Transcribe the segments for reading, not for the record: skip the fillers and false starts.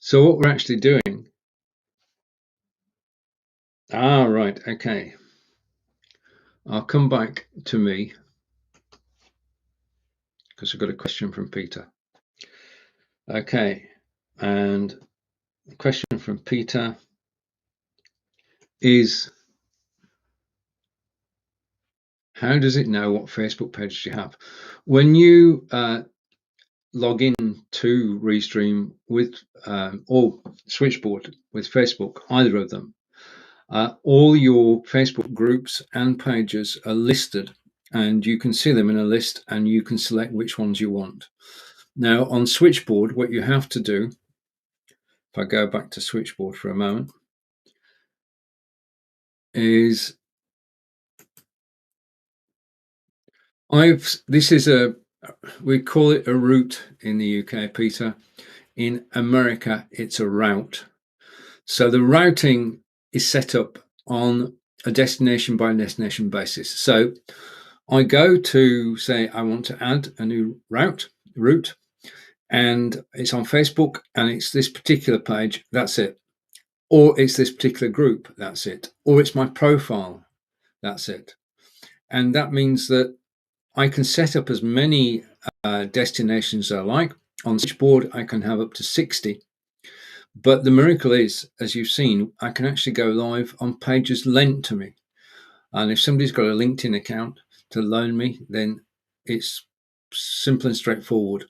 So what we're actually doing, right, okay. I'll come back to me because I've got a question from Peter. Okay, and the question from Peter is, how does it know what Facebook page you have? When you log in to Restream with or Switchboard with Facebook, either of them, all your Facebook groups and pages are listed, and you can see them in a list and you can select which ones you want. Now on Switchboard, what you have to do, if I go back to Switchboard for a moment, is we call it a route in the UK, Peter. In America, it's a route. So the routing is set up on a destination by destination basis. So I go to say I want to add a new route, and it's on Facebook and it's this particular page, that's it. Or it's this particular group, that's it. Or it's my profile, that's it. And that means that I can set up as many destinations as I like. On Switchboard, I can have up to 60. But the miracle is, as you've seen, I can actually go live on pages lent to me. And if somebody's got a LinkedIn account to loan me, then it's simple and straightforward.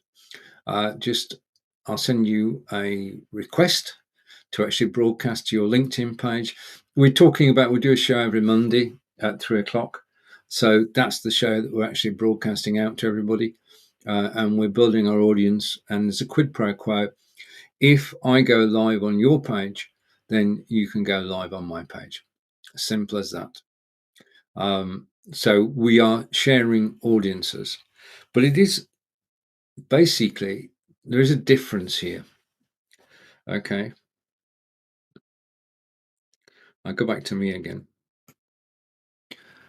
I'll send you a request to actually broadcast to your LinkedIn page. We do a show every Monday at 3:00. So that's the show that we're actually broadcasting out to everybody. And we're building our audience. And there's a quid pro quo. If I go live on your page, then you can go live on my page. Simple as that. So we are sharing audiences. But it is basically, there is a difference here. Okay. I'll go back to me again.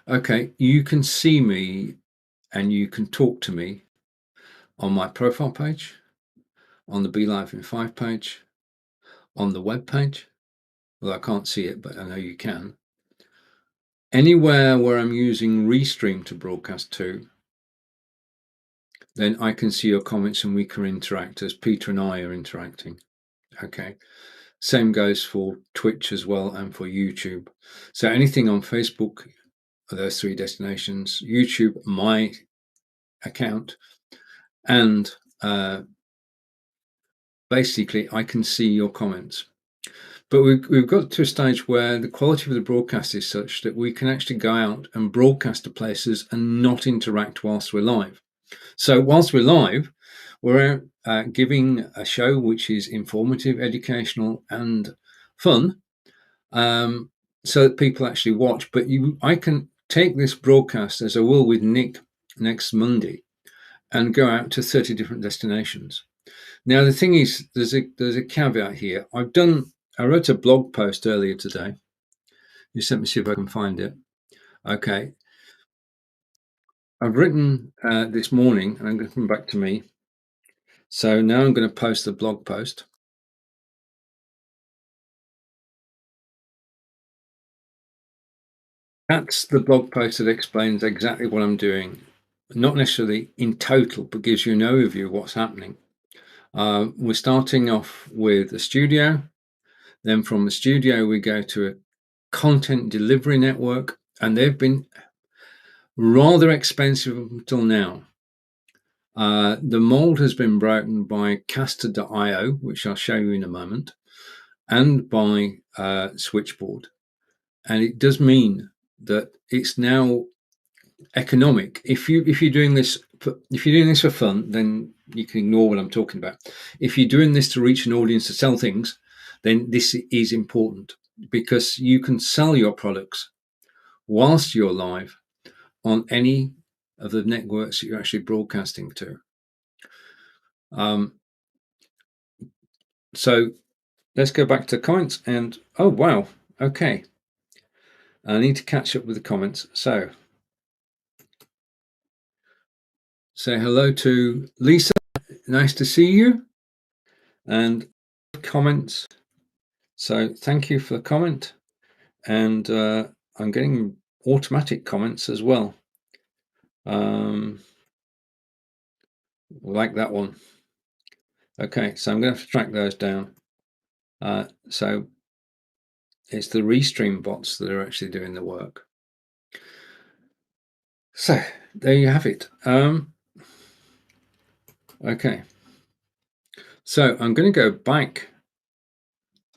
Okay, you can see me and you can talk to me on my profile page, on the BeLive in 5 page, on the web page. Well, I can't see it, but I know you can. Anywhere where I'm using Restream to broadcast to, then I can see your comments and we can interact as Peter and I are interacting. Okay. Same goes for Twitch as well and for YouTube. So anything on Facebook, those 3 destinations, YouTube, my account, and basically I can see your comments. But we've got to a stage where the quality of the broadcast is such that we can actually go out and broadcast to places and not interact whilst we're live. So whilst we're live, we're giving a show which is informative, educational, and fun, so that people actually watch. But I can take this broadcast, as I will with Nick next Monday, and go out to 30 different destinations. Now the thing is, there's a caveat here. I wrote a blog post earlier today. Just let me see if I can find it. Okay. I've written this morning, and I'm going to come back to me. So now I'm going to post the blog post. That's the blog post that explains exactly what I'm doing. Not necessarily in total, but gives you an overview of what's happening. We're starting off with a studio. Then from the studio, we go to a content delivery network, and they've been rather expensive until now. The mold has been broken by Caster.io, which I'll show you in a moment, and by Switchboard. And it does mean that it's now economic. If you're doing this for fun, then you can ignore what I'm talking about. If you're doing this to reach an audience to sell things, then this is important, because you can sell your products whilst you're live on any of the networks that you're actually broadcasting to. So let's go back to comments, and oh wow, okay, I need to catch up with the comments. So say hello to Lisa, nice to see you, and of comments. So thank you for the comment. And I'm getting automatic comments as well. Like that one. Okay, so I'm going to have to track those down. So it's the Restream bots that are actually doing the work. So there you have it. Okay, so I'm going to go back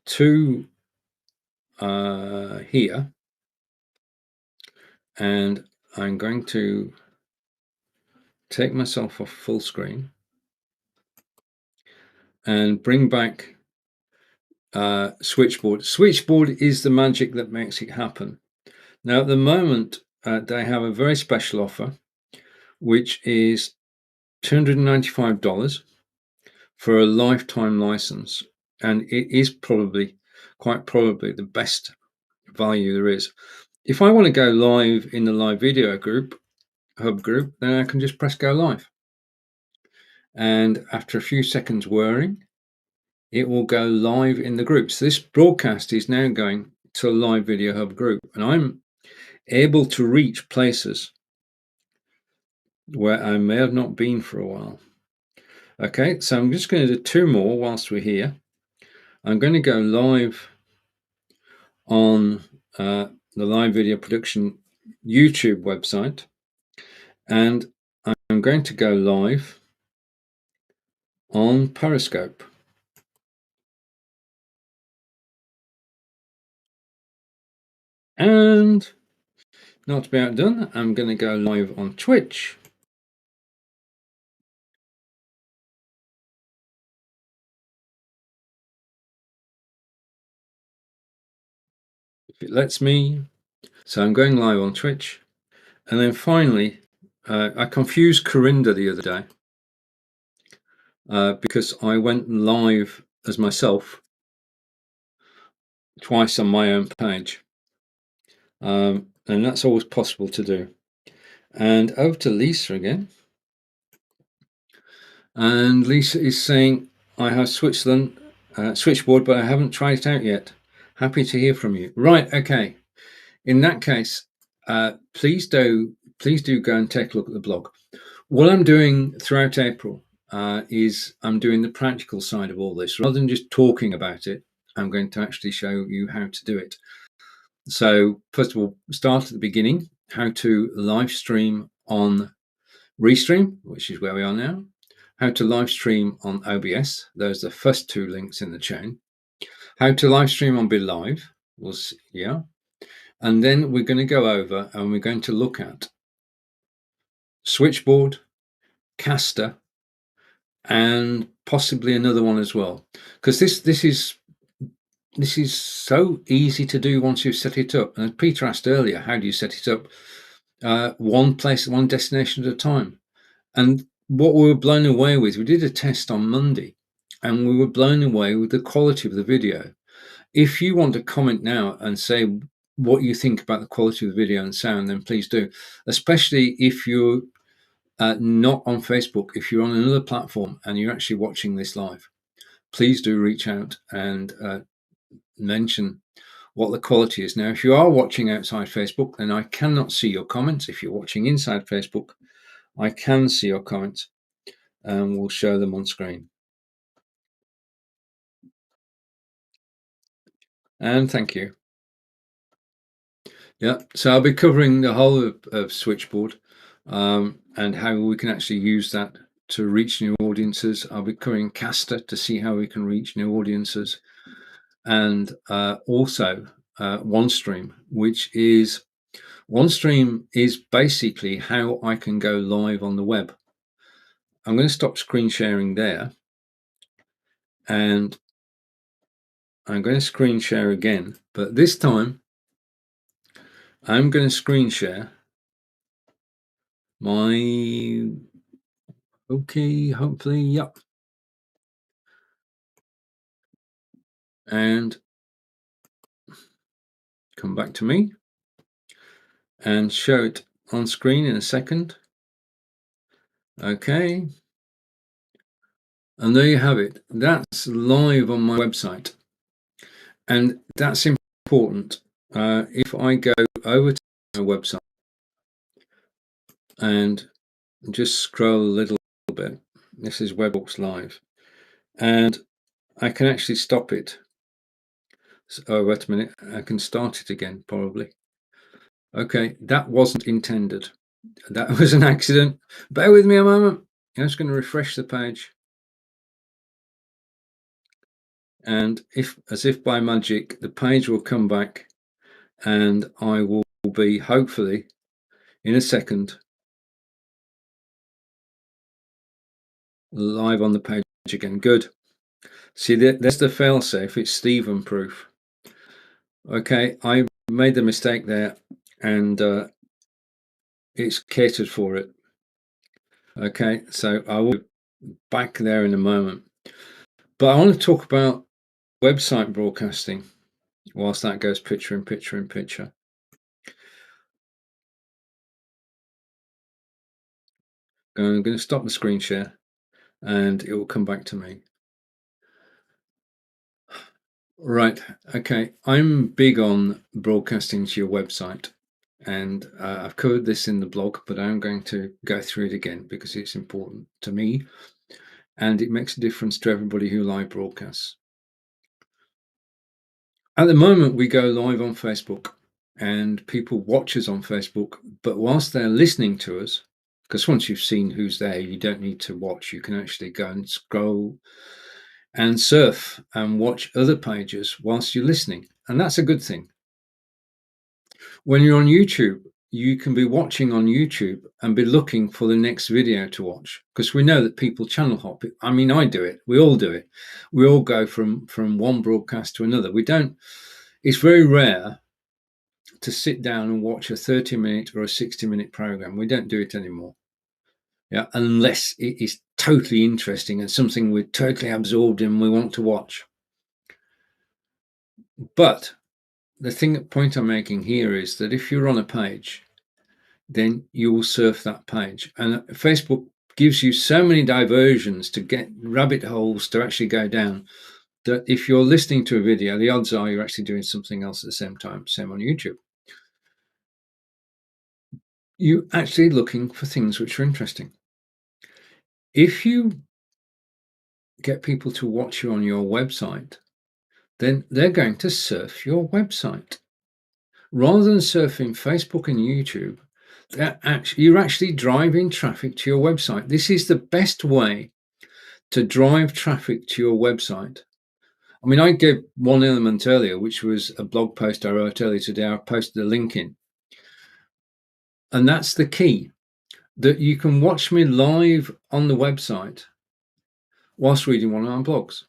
to here, and I'm going to take myself off full screen and bring back Switchboard. Switchboard is the magic that makes it happen. Now at the moment they have a very special offer, which is $295 for a lifetime license, and it is quite probably the best value there is. If I want to go live in the live video hub group, then I can just press go live, and after a few seconds whirring, it will go live in the group. So this broadcast is now going to a live video hub group, and I'm able to reach places where I may have not been for a while. Okay, so I'm just going to do 2 more whilst we're here. I'm going to go live on the live video production YouTube website, and I'm going to go live on Periscope. And not to be outdone, I'm going to go live on Twitch. If it lets me. So I'm going live on Twitch. And then finally, I confused Corinda the other day because I went live as myself twice on my own page. And that's always possible to do. And over to Lisa again. And Lisa is saying, I have Switchboard, but I haven't tried it out yet. Happy to hear from you. Right, okay. In that case, please do go and take a look at the blog. What I'm doing throughout April is I'm doing the practical side of all this. Rather than just talking about it, I'm going to actually show you how to do it. So first of all, start at the beginning, how to live stream on Restream, which is where we are now, how to live stream on OBS. Those are the first 2 links in the chain. How to live stream on BeLive was, yeah. And then we're going to go over and we're going to look at Switchboard, Caster, and possibly another one as well, because this is so easy to do once you've set it up. And Peter asked earlier, how do you set it up? One place, one destination at a time. And what we were blown away with, we did a test on Monday, and we were blown away with the quality of the video. If you want to comment now and say what you think about the quality of the video and sound, then please do, especially if you're not on Facebook. If you're on another platform and you're actually watching this live, please do reach out and mention what the quality is. Now, if you are watching outside Facebook, then I cannot see your comments. If you're watching inside Facebook, I can see your comments and we'll show them on screen. And thank you. Yeah, so I'll be covering the whole of Switchboard and how we can actually use that to reach new audiences. I'll be covering Caster to see how we can reach new audiences, and also OneStream, OneStream is basically how I can go live on the web. I'm going to stop screen sharing there, and I'm going to screen share again, but this time I'm going to screen share my, okay, hopefully, yep. And come back to me and show it on screen in a second. Okay. And there you have it. That's live on my website. And that's important. If I go over to my website and just scroll a little bit, this is Webtalks Live, and I can actually stop it. Oh, wait a minute. I can start it again, probably. Okay, that wasn't intended. That was an accident. Bear with me a moment. I'm just going to refresh the page. And as if by magic, the page will come back and I will be, hopefully, in a second, live on the page again. Good. See, there's the failsafe. It's Steven proof. Okay, I made the mistake there, and it's catered for it. Okay, so I will be back there in a moment. But I want to talk about website broadcasting whilst that goes picture in picture in picture. I'm going to stop the screen share and it will come back to me. Right, okay. I'm big on broadcasting to your website, and I've covered this in the blog, but I'm going to go through it again because it's important to me and it makes a difference to everybody who live broadcasts. At the moment, we go live on Facebook and people watch us on Facebook, but whilst they're listening to us, because once you've seen who's there, you don't need to watch. You can actually go and scroll and surf and watch other pages whilst you're listening. And that's a good thing. When you're on YouTube, you can be watching on YouTube and be looking for the next video to watch, because we know that people channel hop. I mean, I do it. We all do it. We all go from one broadcast to another. We don't. It's very rare to sit down and watch a 30-minute or a 60-minute program. We don't do it anymore. Yeah, unless it is totally interesting and something we're totally absorbed in, we want to watch. But the point I'm making here is that if you're on a page, then you will surf that page. And Facebook gives you so many diversions to get rabbit holes to actually go down that if you're listening to a video, the odds are you're actually doing something else at the same time. Same on YouTube. You're actually looking for things which are interesting. If you get people to watch you on your website, then they're going to surf your website. Rather than surfing Facebook and YouTube, you're actually driving traffic to your website. This is the best way to drive traffic to your website. I mean, I gave one element earlier, which was a blog post I wrote earlier today. I posted a link in. And that's the key, that you can watch me live on the website whilst reading one of our blogs.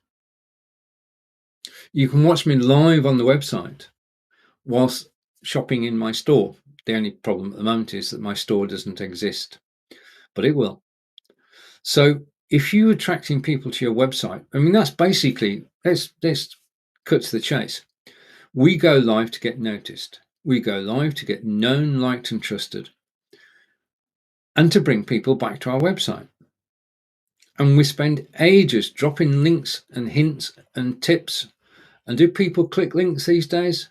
You can watch me live on the website whilst shopping in my store. The only problem at the moment is that my store doesn't exist, but it will. So if you're attracting people to your website, I mean, that's basically, let's cut to the chase. We go live to get noticed. We go live to get known, liked, and trusted, and to bring people back to our website. And we spend ages dropping links and hints and tips. And do people click links these days?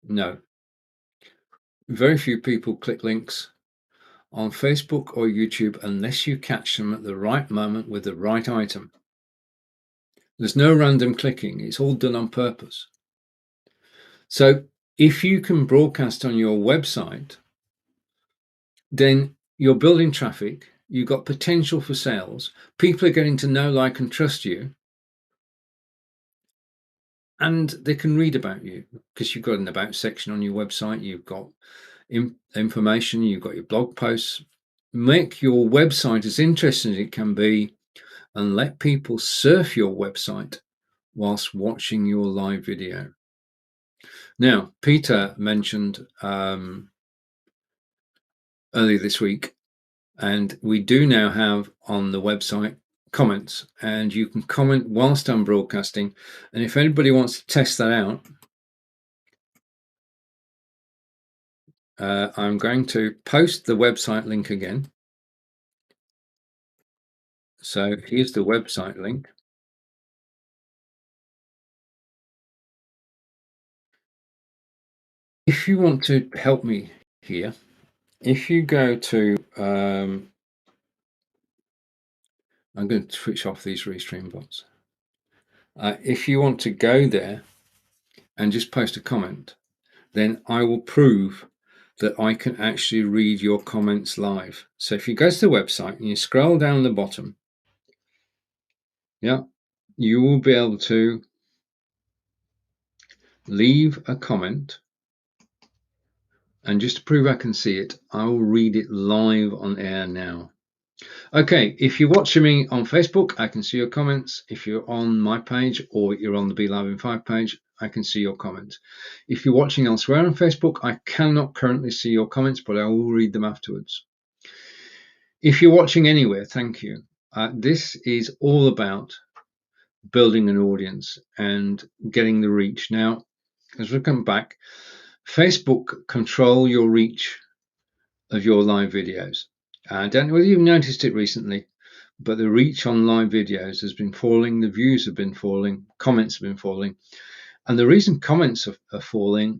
No. Very few people click links on Facebook or YouTube unless you catch them at the right moment with the right item. There's no random clicking. It's all done on purpose. So if you can broadcast on your website, then you're building traffic, you've got potential for sales, people are getting to know, like, and trust you, and they can read about you because you've got an about section on your website, you've got information, you've got your blog posts. Make your website as interesting as it can be and let people surf your website whilst watching your live video. Now, Peter mentioned earlier this week, and we do now have on the website comments, and you can comment whilst I'm broadcasting. And if anybody wants to test that out, I'm going to post the website link again. So here's the website link. If you want to help me here, if you go to, I'm going to switch off these restream bots. If you want to go there and just post a comment, then I will prove that I can actually read your comments live. So if you go to the website and you scroll down the bottom, yeah, you will be able to leave a comment. And just to prove I can see it, I will read it live on air now. Okay, if you're watching me on Facebook, I can see your comments. If you're on my page or you're on the BeLive in 5 page, I can see your comments. If you're watching elsewhere on Facebook, I cannot currently see your comments, but I will read them afterwards. If you're watching anywhere, thank you. This is all about building an audience and getting the reach. Now, as we come back, Facebook control your reach of your live videos. I don't know whether you've noticed it recently, but the reach on live videos has been falling, the views have been falling, comments have been falling. And the reason comments are falling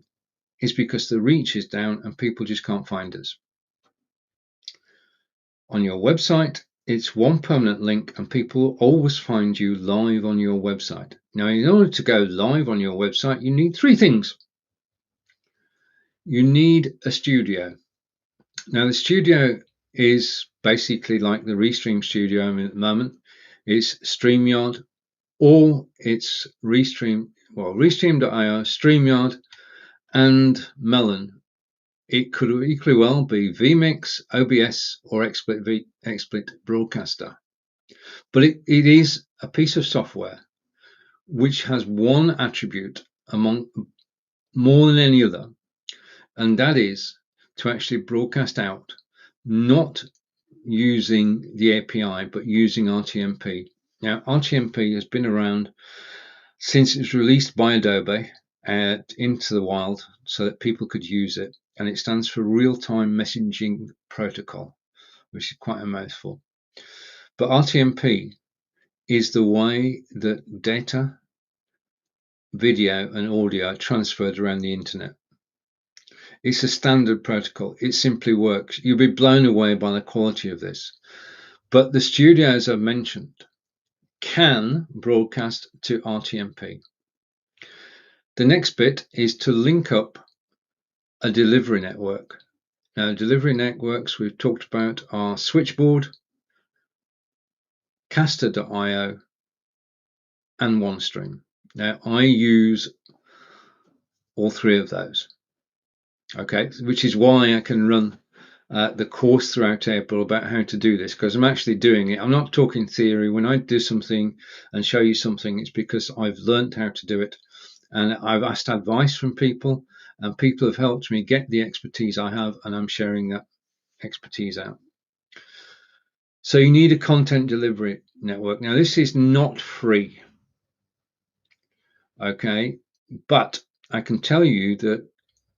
is because the reach is down and people just can't find us. On your website, it's one permanent link and people will always find you live on your website. Now, in order to go live on your website, you need 3 things. You need a studio. Now, the studio is basically like the Restream studio at the moment. It's StreamYard or it's Restream, well, Restream.io, StreamYard, and Melon. It could equally well be vMix, OBS, or XSplit Broadcaster. But it is a piece of software which has one attribute among more than any other, and that is to actually broadcast out, not using the API, but using RTMP. Now, RTMP has been around since it was released by Adobe into the wild so that people could use it, and it stands for Real-Time Messaging Protocol, which is quite a mouthful. But RTMP is the way that data, video, and audio are transferred around the internet. It's a standard protocol. It simply works. You'll be blown away by the quality of this. But the studios I've mentioned can broadcast to RTMP. The next bit is to link up a delivery network. Now, delivery networks we've talked about are Switchboard, Caster.io, and OneStream. Now, I use all 3 of those. Okay, which is why I can run the course throughout April about how to do this, because I'm actually doing it. I'm not talking theory. When I do something and show you something, it's because I've learned how to do it, and I've asked advice from people, and people have helped me get the expertise I have, and I'm sharing that expertise out. So you need a content delivery network. Now, this is not free, okay, but I can tell you that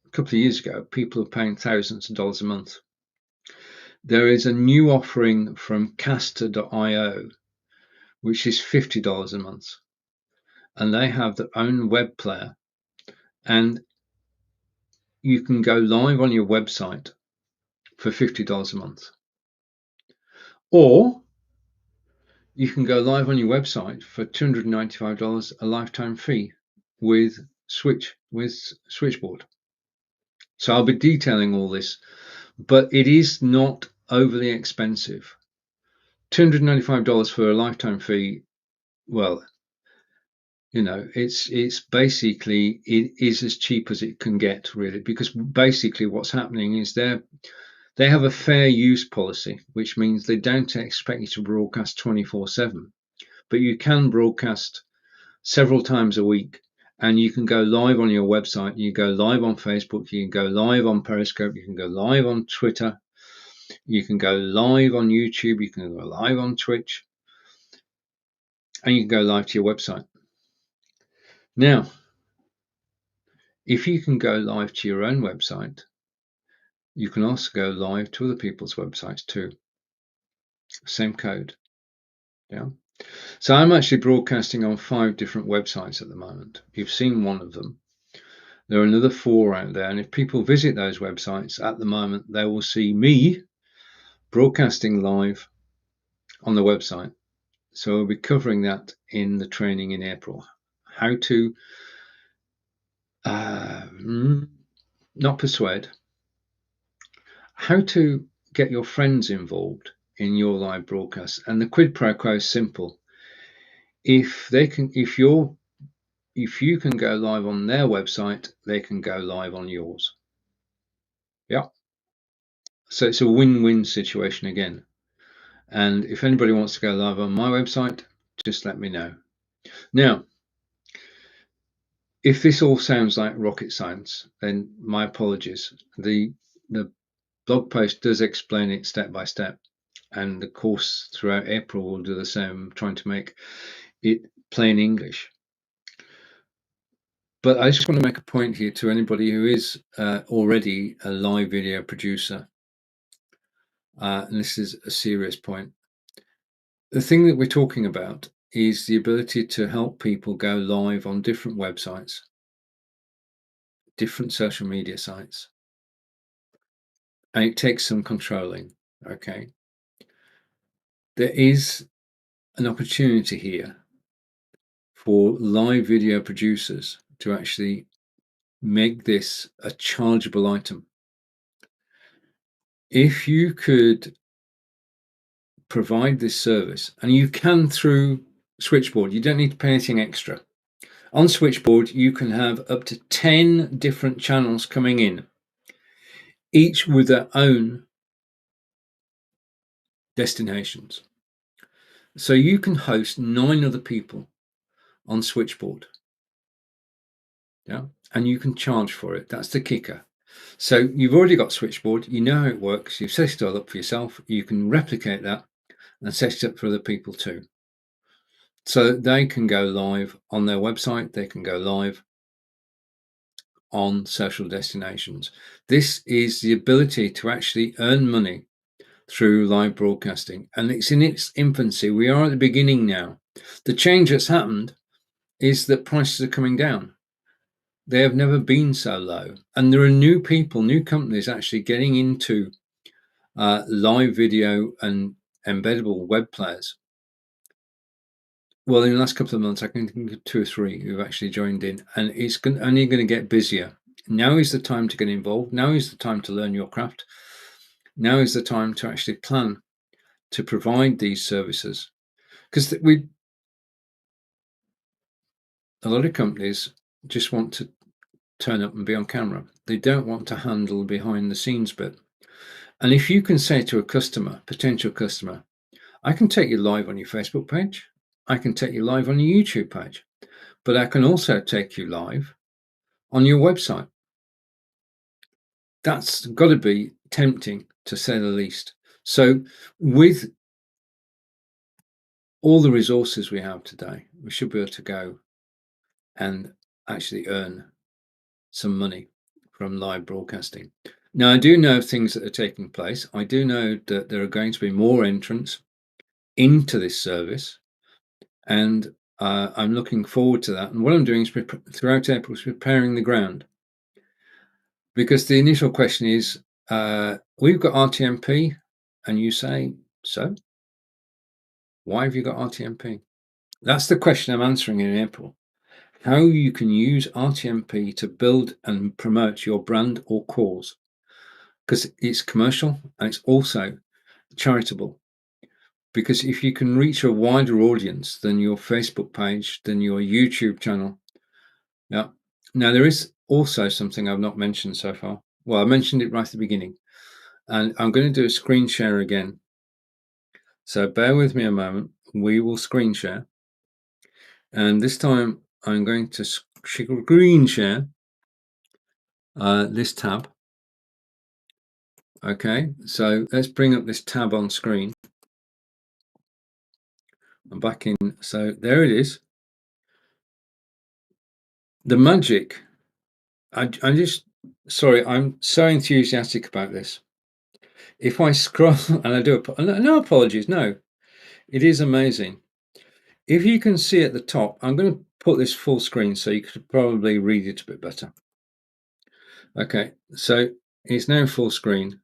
a couple of years ago, people are paying thousands of dollars a month. There is a new offering from Caster.io, which is $50 a month, and they have their own web player, and you can go live on your website for $50 a month, or you can go live on your website for $295 a lifetime fee with Switchboard. So I'll be detailing all this, but it is not overly expensive. $295 for a lifetime fee, well, you know, it's basically, it is as cheap as it can get, really, because basically what's happening is they have a fair use policy, which means they don't expect you to broadcast 24/7, but you can broadcast several times a week, and you can go live on your website, you go live on Facebook, you can go live on Periscope, you can go live on Twitter, you can go live on YouTube, you can go live on Twitch, and you can go live to your website. Now, if you can go live to your own website, you can also go live to other people's websites too. Same code. Yeah. So I'm actually broadcasting on 5 different websites at the moment. You've seen one of them. There are another 4 out there, and if people visit those websites at the moment, they will see me broadcasting live on the website. So we'll be covering that in the training in April. How to not persuade, how to get your friends involved in your live broadcast. And the quid pro quo is simple. If you can go live on their website, they can go live on yours. Yeah. So it's a win-win situation again. And if anybody wants to go live on my website, just let me know. Now, if this all sounds like rocket science, then my apologies. The blog post does explain it step by step, and the course throughout April will do the same, trying to make it plain English. But I just want to make a point here to anybody who is already a live video producer, and this is a serious point. The thing that we're talking about is the ability to help people go live on different websites, different social media sites. And it takes some controlling, okay? There is an opportunity here for live video producers to actually make this a chargeable item. If you could provide this service, and you can through Switchboard, you don't need to pay anything extra. On Switchboard, you can have up to 10 different channels coming in, each with their own destinations. So you can host 9 other people on Switchboard. Yeah, and you can charge for it. That's the kicker. So you've already got Switchboard, you know how it works, you've set it all up for yourself, you can replicate that and set it up for other people too. So they can go live on their website, they can go live on social destinations. This is the ability to actually earn money through live broadcasting, and it's in its infancy. We are at the beginning now. The change that's happened is that prices are coming down. They have never been so low, and there are new people, new companies actually getting into live video and embeddable web players. Well, in the last couple of months, I can think of 2 or 3 who've actually joined in, and it's only going to get busier. Now is the time to get involved. Now is the time to learn your craft. Now is the time to actually plan to provide these services, because a lot of companies just want to turn up and be on camera. They don't want to handle behind the scenes bit. And if you can say to a customer, potential customer, I can take you live on your Facebook page, I can take you live on your YouTube page, but I can also take you live on your website. That's got to be tempting, to say the least. So with all the resources we have today, we should be able to go and actually earn some money from live broadcasting. Now, I do know things that are taking place. I do know that there are going to be more entrants into this service, and I'm looking forward to that. And what I'm doing is throughout April is preparing the ground, because the initial question is, we've got RTMP, and you say, so why have you got RTMP? That's the question I'm answering in April. How you can use RTMP to build and promote your brand or cause, because it's commercial and it's also charitable. Because if you can reach a wider audience than your Facebook page, than your YouTube channel. Yeah. Now, there is also something I've not mentioned so far. Well, I mentioned it right at the beginning, and I'm going to do a screen share again. So bear with me a moment. We will screen share. And this time I'm going to screen share this tab. Okay, so let's bring up this tab on screen. I'm back in. So there it is. The magic. I'm so enthusiastic about this. If I scroll, and I do, no apologies, no. It is amazing. If you can see at the top, I'm going to put this full screen so you could probably read it a bit better. Okay, so it's now full screen.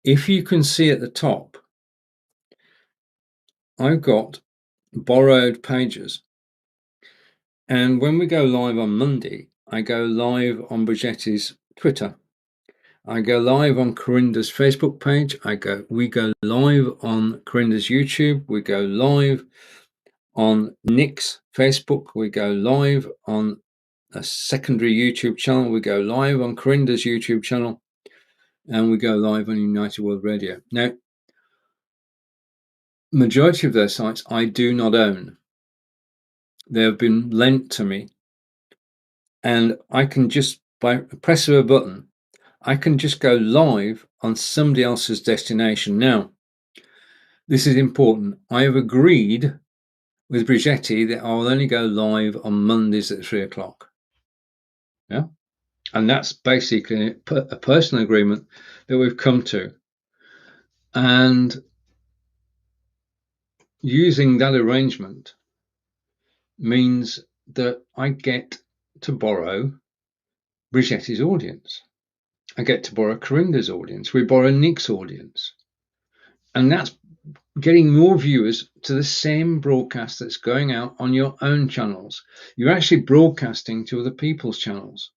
If you can see at the top, I've got borrowed pages. And when we go live on Monday, I go live on Brigetti's Twitter. I go live on Corinda's Facebook page. We go live on Corinda's YouTube. We go live on Nick's Facebook. We go live on a secondary YouTube channel. We go live on Corinda's YouTube channel. And we go live on United World Radio. Now, majority of those sites I do not own. They have been lent to me. And I can just, by a press of a button, I can just go live on somebody else's destination. Now, this is important. I have agreed with Brigetti that I will only go live on Mondays at 3 o'clock. Yeah. And that's basically a personal agreement that we've come to. And using that arrangement means that I get to borrow Brigetti's audience. I get to borrow Corinda's audience. We borrow Nick's audience. And that's getting more viewers to the same broadcast that's going out on your own channels. You're actually broadcasting to other people's channels.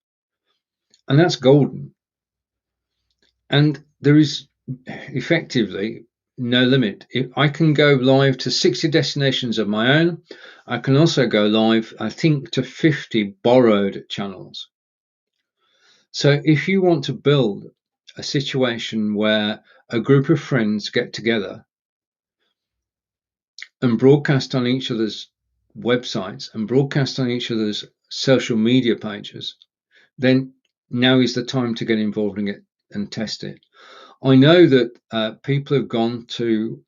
And that's golden. And there is effectively no limit. If I can go live to 60 destinations of my own, I can also go live, I think, to 50 borrowed channels. So if you want to build a situation where a group of friends get together and broadcast on each other's websites and broadcast on each other's social media pages, then now is the time to get involved in it and test it. I know that people have gone to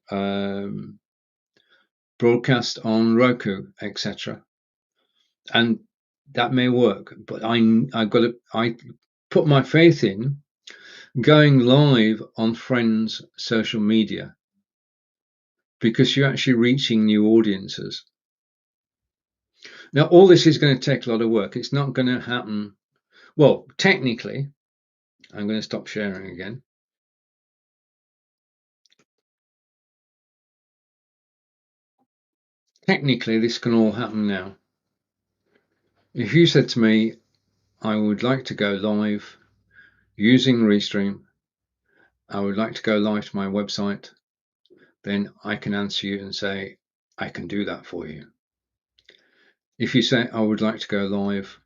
broadcast on Roku, etc., and that may work. But I put my faith in going live on friends' social media, because you're actually reaching new audiences. Now, all this is going to take a lot of work. It's not going to happen. Well, technically, I'm going to stop sharing again. Technically, this can all happen now. If you said to me, I would like to go live using Restream, I would like to go live to my website, then I can answer you and say, I can do that for you. If you say, I would like to go live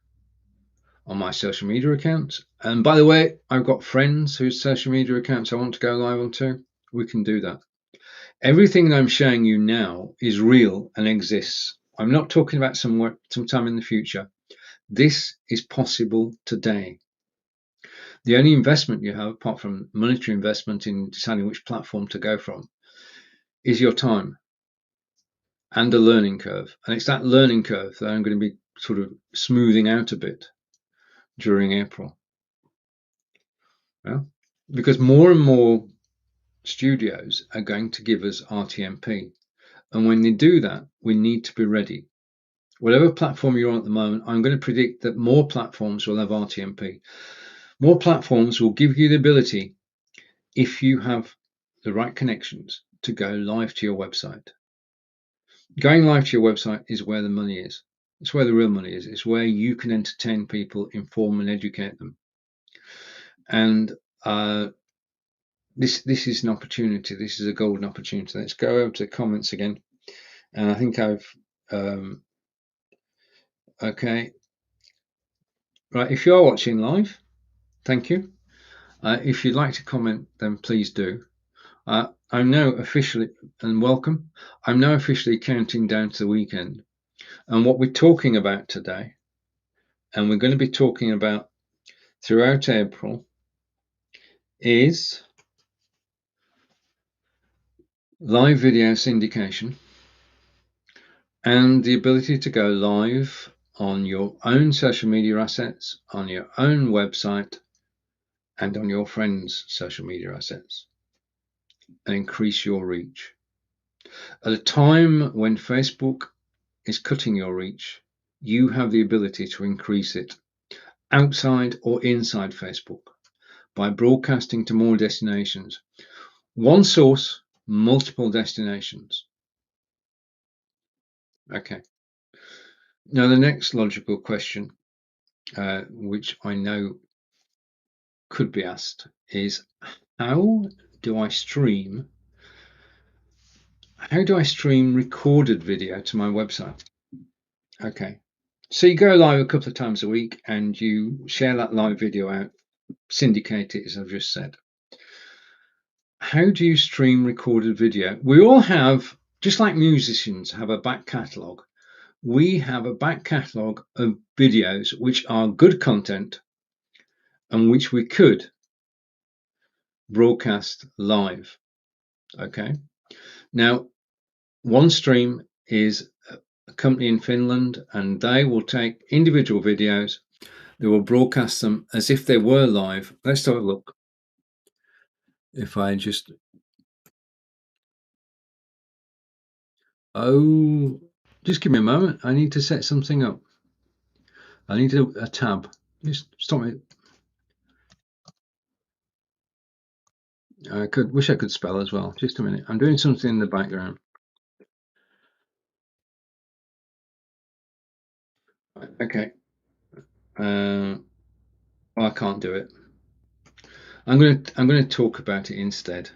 on my social media accounts, and by the way, I've got friends whose social media accounts I want to go live onto, we can do that. Everything that I'm showing you now is real and exists. I'm not talking about sometime in the future. This is possible today. The only investment you have, apart from monetary investment in deciding which platform to go from, is your time and a learning curve. And it's that learning curve that I'm going to be sort of smoothing out a bit during April. Yeah? Because more and more studios are going to give us RTMP. And when they do that, we need to be ready. Whatever platform you're on at the moment, I'm going to predict that more platforms will have RTMP. More platforms will give you the ability, if you have the right connections, to go live to your website. Going live to your website is where the money is. It's where the real money is. It's where you can entertain people, inform and educate them. And this is an opportunity. This is a golden opportunity. Let's go over to the comments again. And I think I've okay. Right, if you are watching live, thank you. If you'd like to comment, then please do. I'm now officially, and welcome, I'm now officially counting down to the weekend. And what we're talking about today, and we're going to be talking about throughout April, is live video syndication and the ability to go live on your own social media assets, on your own website, and on your friends' social media assets, and increase your reach. At a time when Facebook is cutting your reach, you have the ability to increase it outside or inside Facebook by broadcasting to more destinations. One source, multiple destinations. Okay. Now, the next logical question, which I know could be asked, is how do I stream recorded video to my website? Okay. So you go live a couple of times a week and you share that live video out, syndicate it, as I've just said. How do you stream recorded video? We all have, just like musicians have a back catalogue, we have a back catalogue of videos which are good content and which we could broadcast live. Okay. Now, OneStream is a company in Finland, and they will take individual videos, they will broadcast them as if they were live. Let's have a look. If I just, just give me a moment. I need to set something up. I need a tab. Just stop it. I wish I could spell as well. Just a minute. I'm doing something in the background. Okay. Well, I can't do it. I'm going to talk about it instead.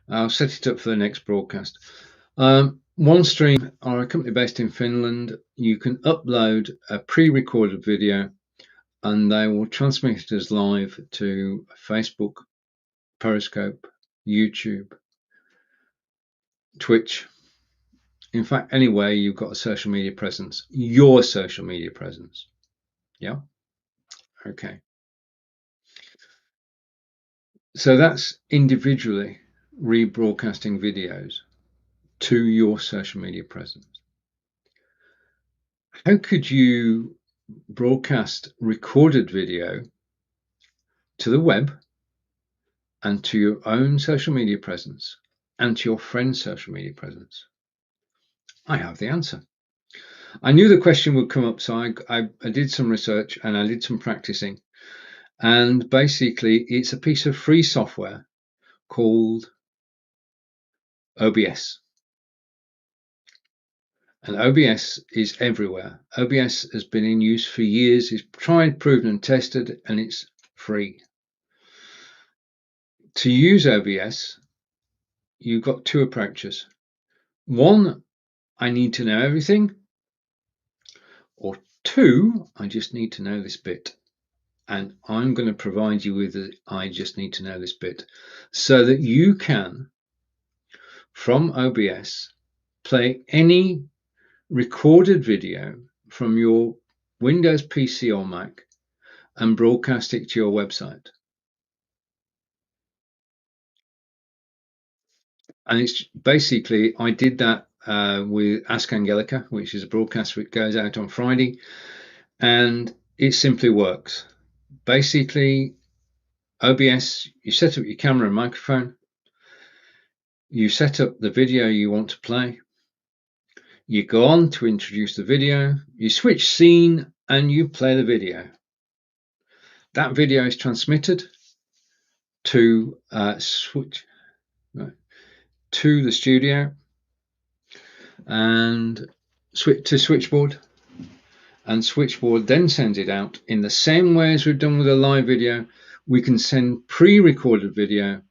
I'll set it up for the next broadcast. OneStream are a company based in Finland. You can upload a pre-recorded video and they will transmit it as live to Facebook, Periscope, YouTube, Twitch. In fact, anywhere you've got a social media presence, your social media presence. Yeah. Okay. So that's individually rebroadcasting videos to your social media presence. How could you broadcast recorded video to the web and to your own social media presence and to your friend's social media presence? I have the answer. I knew the question would come up, so I did some research and I did some practicing. And basically, it's a piece of free software called OBS. And OBS is everywhere. OBS has been in use for years. It's tried, proven, and tested, and it's free. To use OBS, you've got two approaches. One, I need to know everything. Or two, I just need to know this bit. And I'm going to provide you with the I just need to know this bit so that you can, from OBS, play any recorded video from your Windows PC or Mac and broadcast it to your website. And it's basically, I did that with Ask Angelica, which is a broadcast that goes out on Friday, and it simply works. Basically, OBS, you set up your camera and microphone, you set up the video you want to play, you go on to introduce the video, you switch scene, and you play the video. That video is transmitted to to the studio and to Switchboard, and Switchboard then sends it out in the same way as we've done with a live video. We can send pre-recorded video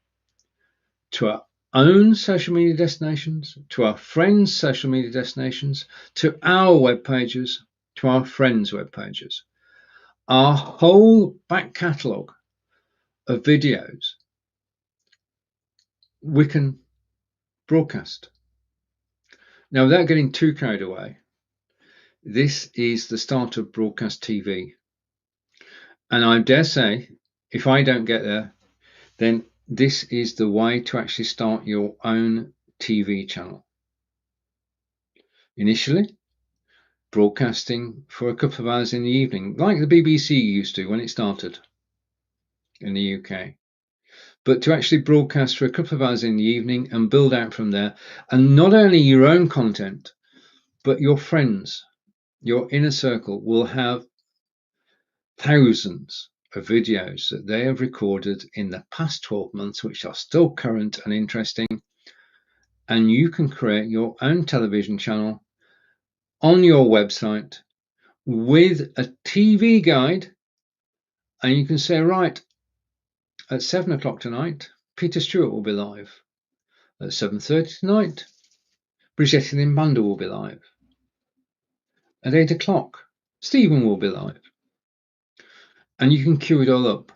to our own social media destinations, to our friends' social media destinations, to our web pages, to our friends' web pages. Our whole back catalogue of videos we can broadcast. Now, without getting too carried away, this is the start of broadcast TV. And I dare say, if I don't get there, then this is the way to actually start your own TV channel. Initially, broadcasting for a couple of hours in the evening, like the BBC used to when it started in the UK. but to actually broadcast for a couple of hours in the evening and build out from there. And not only your own content, but your friends, your inner circle will have thousands of videos that they have recorded in the past 12 months, which are still current and interesting. And you can create your own television channel on your website with a TV guide. And you can say, right, at 7 o'clock tonight, Peter Stewart will be live. At 7:30 tonight, Brigitte Limbanda will be live. At 8 o'clock, Stephen will be live. And you can queue it all up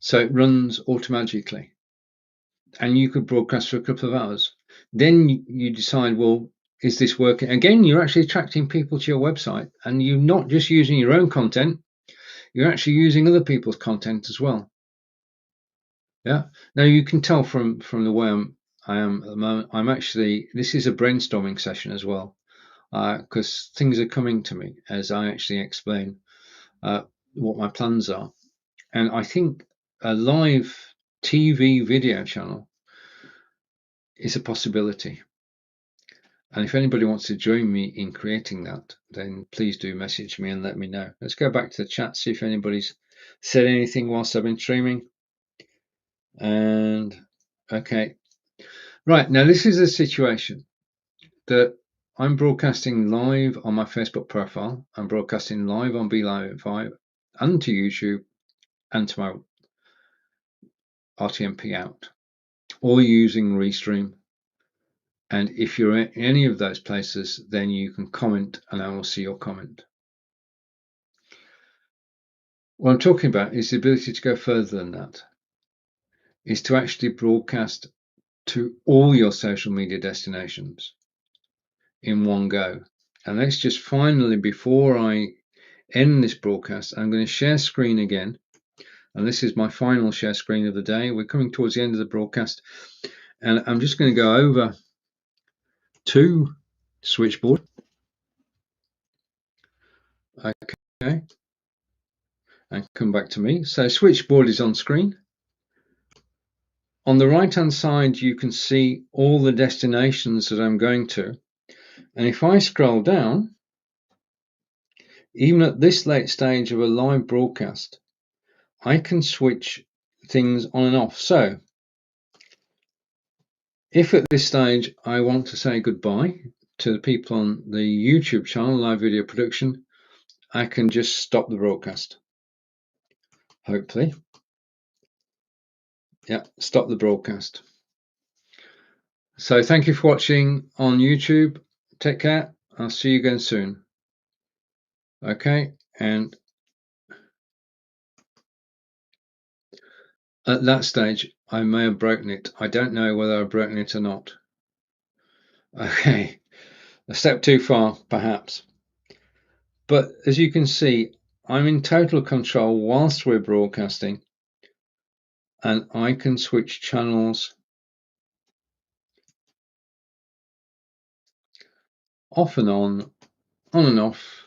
so it runs automatically. And you could broadcast for a couple of hours. Then you decide, well, is this working? Again, you're actually attracting people to your website, and you're not just using your own content, you're actually using other people's content as well. Yeah. Now you can tell from the way I am at the moment, I'm actually, this is a brainstorming session as well, because things are coming to me as I actually explain what my plans are. And I think a live TV video channel is a possibility. And if anybody wants to join me in creating that, then please do message me and let me know. Let's go back to the chat, see if anybody's said anything whilst I've been streaming. And okay. Right, now this is a situation that I'm broadcasting live on my Facebook profile. I'm broadcasting live on BeLive and to YouTube and to my RTMP out, all using Restream. And if you're in any of those places, then you can comment and I will see your comment. What I'm talking about is the ability to go further than that, is to actually broadcast to all your social media destinations in one go. And let's just finally, before I end this broadcast, I'm going to share screen again. And this is my final share screen of the day. We're coming towards the end of the broadcast. And I'm just going to go over to Switchboard. Okay. And come back to me. So Switchboard is on screen. On the right hand side, you can see all the destinations that I'm going to. And if I scroll down, even at this late stage of a live broadcast, I can switch things on and off. So if at this stage I want to say goodbye to the people on the YouTube channel, Live Video Production, I can just stop the broadcast. Hopefully. Yeah, stop the broadcast. So thank you for watching on YouTube. Take care. I'll see you again soon. Okay, and at that stage, I may have broken it. I don't know whether I've broken it or not. Okay, a step too far, perhaps. But as you can see, I'm in total control whilst we're broadcasting, and I can switch channels off and on and off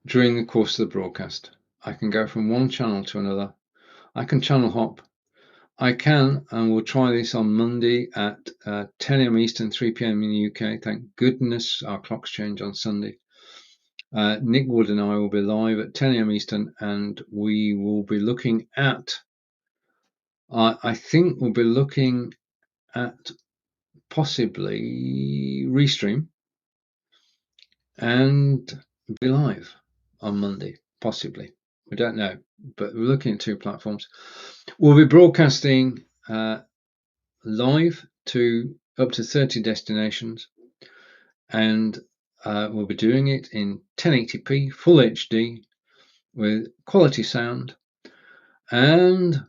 during the course of the broadcast. I can go from one channel to another. I can channel hop. I can, and we'll try this on Monday at 10 a.m. Eastern, 3 p.m. in the UK. Thank goodness our clocks change on Sunday. Nick Wood and I will be live at 10 a.m. Eastern, and we will be looking at, I think we'll be looking at possibly Restream and BeLive on Monday, possibly. We don't know, but we're looking at two platforms. We'll be broadcasting live to up to 30 destinations, and we'll be doing it in 1080p full HD with quality sound. And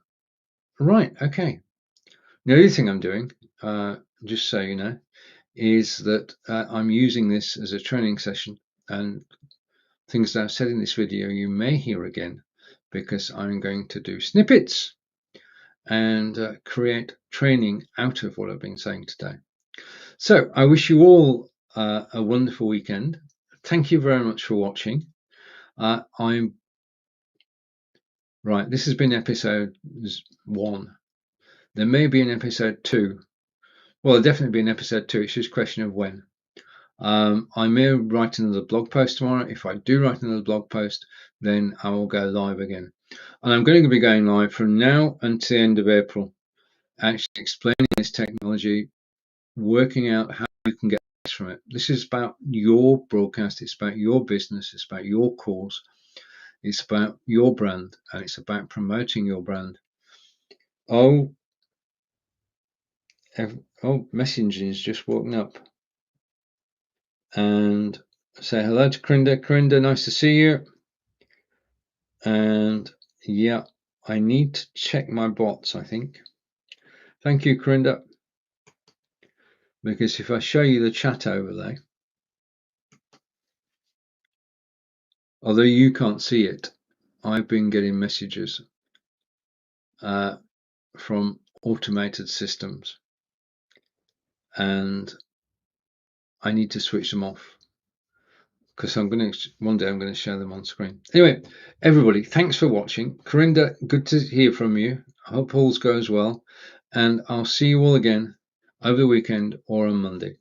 right, okay, the other thing I'm doing, just so you know, is that I'm using this as a training session, and things that I've said in this video you may hear again, because I'm going to do snippets and create training out of what I've been saying today. So I wish you all a wonderful weekend. Thank you very much for watching. I'm right. This has been episode 1. There may be an episode 2. Well, there'll definitely be an episode 2. It's just a question of when. I may write another blog post tomorrow. If I do write another blog post, then I will go live again. And I'm going to be going live from now until the end of April, actually explaining this technology, working out how you can get from it. This is about your broadcast. It's about your business. It's about your cause. It's about your brand, and it's about promoting your brand. Oh, Messenger's just woken up. And say hello to Corinda. Corinda, nice to see you. And yeah, I need to check my bots, I think. Thank you, Corinda. Because if I show you the chat overlay, although you can't see it, I've been getting messages from automated systems, and I need to switch them off because one day I'm going to show them on screen. Anyway, everybody, thanks for watching. Corinda, good to hear from you. I hope all goes well, and I'll see you all again over the weekend or on Monday.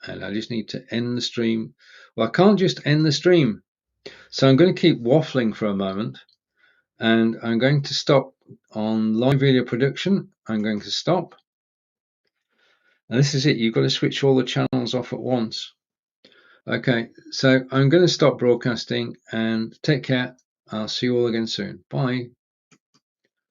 And I just need to end the stream. Well, I can't just end the stream, so I'm going to keep waffling for a moment, and I'm going to stop on live video production. I'm going to stop, and this is it. You've got to switch all the channels off at once. Okay, so I'm going to stop broadcasting, and take care. I'll see you all again soon. Bye.